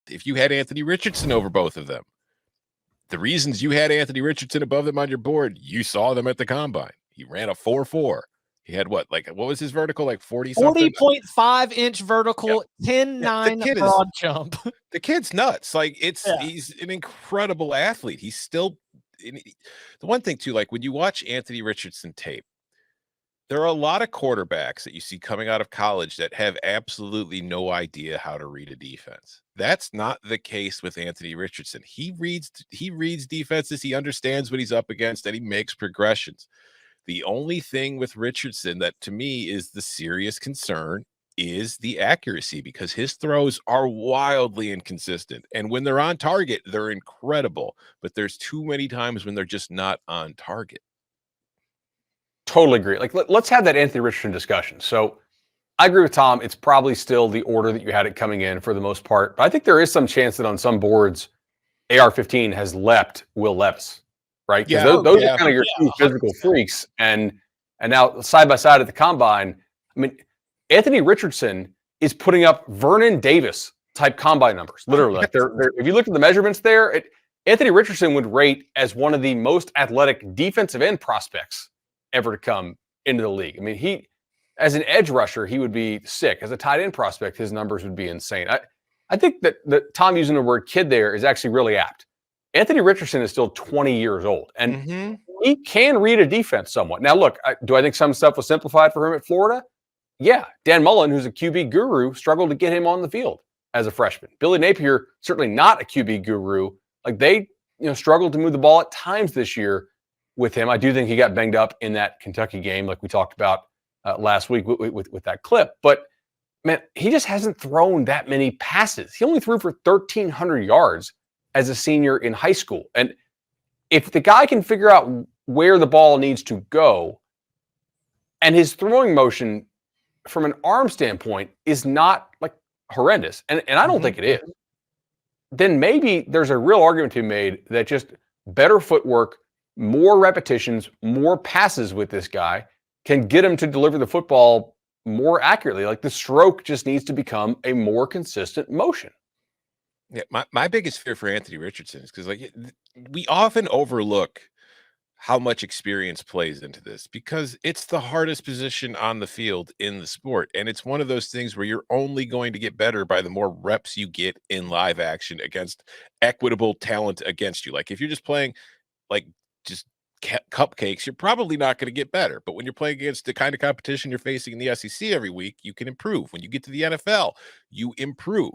if you had Anthony Richardson over both of them, the reasons you had Anthony Richardson above them on your board, you saw them at the combine. He ran a 4.4. He had what was his vertical? Like 40 something? 40.5-inch vertical, 10.9 broad jump. The kid's nuts. Like he's an incredible athlete. He's still the one thing too, like when you watch Anthony Richardson tape, there are a lot of quarterbacks that you see coming out of college that have absolutely no idea how to read a defense. That's not the case with Anthony Richardson. He reads defenses, he understands what he's up against, and he makes progressions. The only thing with Richardson that to me is the serious concern is the accuracy, because his throws are wildly inconsistent. And when they're on target, they're incredible, but there's too many times when they're just not on target. Totally agree. Like, let's have that Anthony Richardson discussion. So I agree with Tom. It's probably still the order that you had it coming in for the most part. But I think there is some chance that on some boards, AR-15 has leapt Will Levis, right? Because those are kind of your two physical freaks. And now side by side at the combine, I mean, Anthony Richardson is putting up Vernon Davis type combine numbers. Literally, like they're if you look at the measurements there, Anthony Richardson would rate as one of the most athletic defensive end prospects ever to come into the league. I mean, he, as an edge rusher, he would be sick. As a tight end prospect, his numbers would be insane. I think that Tom using the word kid there is actually really apt. Anthony Richardson is still 20 years old, and he can read a defense somewhat. Now, look, do I think some stuff was simplified for him at Florida? Yeah. Dan Mullen, who's a QB guru, struggled to get him on the field as a freshman. Billy Napier, certainly not a QB guru. Like they, struggled to move the ball at times this year with him. I do think he got banged up in that Kentucky game, like we talked about last week with that clip. But, man, he just hasn't thrown that many passes. He only threw for 1,300 yards as a senior in high school. And if the guy can figure out where the ball needs to go, and his throwing motion from an arm standpoint is not like horrendous, and I don't think it is, then maybe there's a real argument to be made that just better footwork, more repetitions, more passes with this guy can get him to deliver the football more accurately. Like the stroke just needs to become a more consistent motion. Yeah, my biggest fear for Anthony Richardson is because we often overlook how much experience plays into this, because it's the hardest position on the field in the sport. And it's one of those things where you're only going to get better by the more reps you get in live action against equitable talent against you. Like if you're just playing like just cupcakes, you're probably not going to get better. But when you're playing against the kind of competition you're facing in the SEC every week, you can improve. When you get to the NFL, you improve.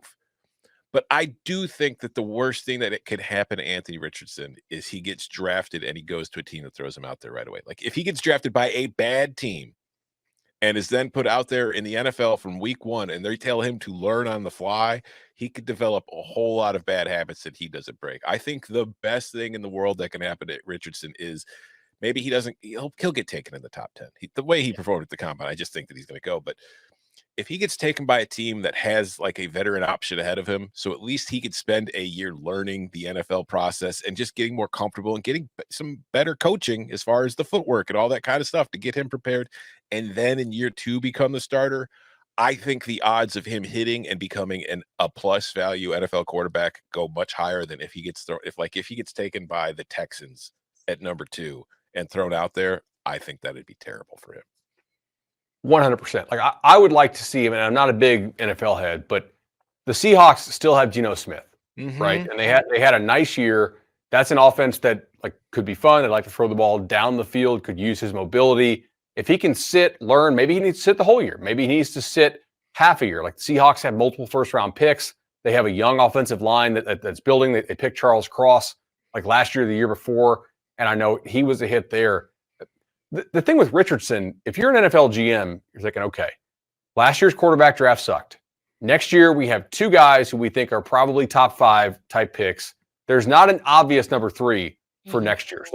But I do think that the worst thing that it could happen to Anthony Richardson is he gets drafted and he goes to a team that throws him out there right away. Like if he gets drafted by a bad team and is then put out there in the NFL from week one and they tell him to learn on the fly, he could develop a whole lot of bad habits that he doesn't break. I think the best thing in the world that can happen to Richardson is maybe he'll get taken in the top 10. The way he performed at the combine, I just think that he's going to go. But if he gets taken by a team that has like a veteran option ahead of him, so at least he could spend a year learning the NFL process and just getting more comfortable and getting some better coaching as far as the footwork and all that kind of stuff to get him prepared. And then in year 2 become the starter. I think the odds of him hitting and becoming a plus value NFL quarterback go much higher than if he gets taken by the Texans at number 2 and thrown out there. I think that'd be terrible for him. 100%. Like I would like to see him, and I'm not a big NFL head, but the Seahawks still have Geno Smith, right? And they had a nice year. That's an offense that like could be fun. They'd like to throw the ball down the field, could use his mobility. If he can sit, learn, maybe he needs to sit the whole year. Maybe he needs to sit half a year. Like the Seahawks have multiple first-round picks. They have a young offensive line that's building. They picked Charles Cross like last year, the year before, and I know he was a hit there. The thing with Richardson, if you're an NFL GM, you're thinking, okay, last year's quarterback draft sucked. Next year, we have 2 guys who we think are probably top 5 type picks. There's not an obvious number 3 for next year.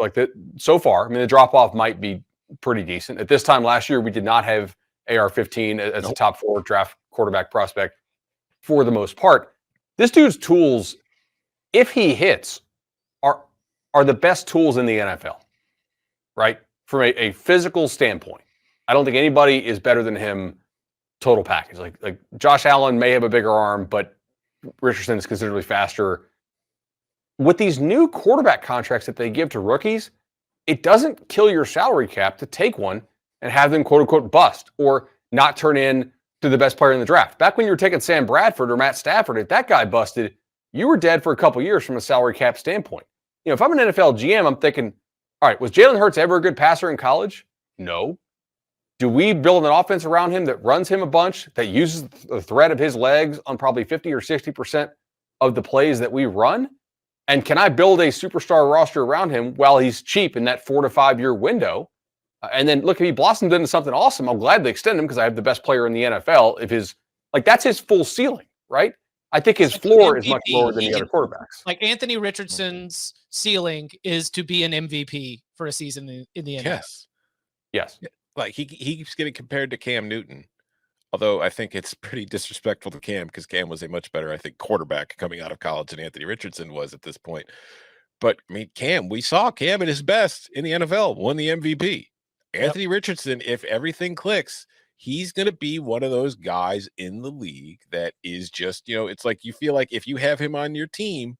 So far, the drop-off might be pretty decent. At this time last year, we did not have AR-15 as a top 4 draft quarterback prospect for the most part. This dude's tools, if he hits, are the best tools in the NFL, right? From a physical standpoint. I don't think anybody is better than him total package. Like Josh Allen may have a bigger arm, but Richardson is considerably faster. With these new quarterback contracts that they give to rookies, it doesn't kill your salary cap to take one and have them quote unquote bust or not turn in to the best player in the draft. Back when you were taking Sam Bradford or Matt Stafford, if that guy busted, you were dead for a couple years from a salary cap standpoint. If I'm an NFL GM, I'm thinking, all right, was Jalen Hurts ever a good passer in college? No. Do we build an offense around him that runs him a bunch, that uses the threat of his legs on probably 50 or 60% of the plays that we run? And can I build a superstar roster around him while he's cheap in that 4 to 5 year window? And then look, if he blossomed into something awesome, I'll gladly extend him because I have the best player in the NFL. If his that's his full ceiling, right? I think his floor is much lower than the other quarterbacks. Like Anthony Richardson's ceiling is to be an MVP for a season in the NFL. Yes. Like he keeps getting compared to Cam Newton. Although I think it's pretty disrespectful to Cam because Cam was a much better, I think, quarterback coming out of college than Anthony Richardson was at this point. But I mean, Cam, we saw Cam at his best in the NFL, won the MVP. Anthony Richardson, if everything clicks, he's going to be one of those guys in the league that is just, it's like you feel like if you have him on your team,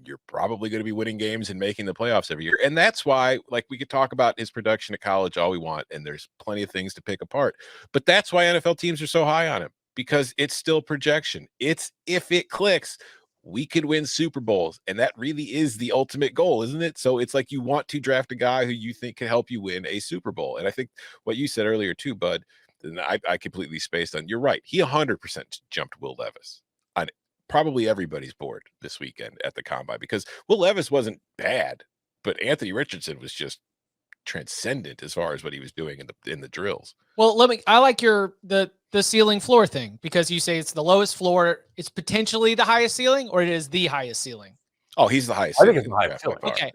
you're probably going to be winning games and making the playoffs every year. And that's why, like, we could talk about his production at college all we want, and there's plenty of things to pick apart. But that's why NFL teams are so high on him, because it's still projection. It's if it clicks, we could win Super Bowls. And that really is the ultimate goal, isn't it? So it's like you want to draft a guy who you think can help you win a Super Bowl. And I think what you said earlier too, Bud, and I completely spaced on, you're right. He 100% jumped Will Levis on probably everybody's board this weekend at the combine, because Will Levis wasn't bad, but Anthony Richardson was just transcendent as far as what he was doing in the drills. Well, I like the ceiling floor thing, because you say it's the lowest floor, it's potentially the highest ceiling, or it is the highest ceiling. Oh, he's the highest. I think it's the highest. Okay.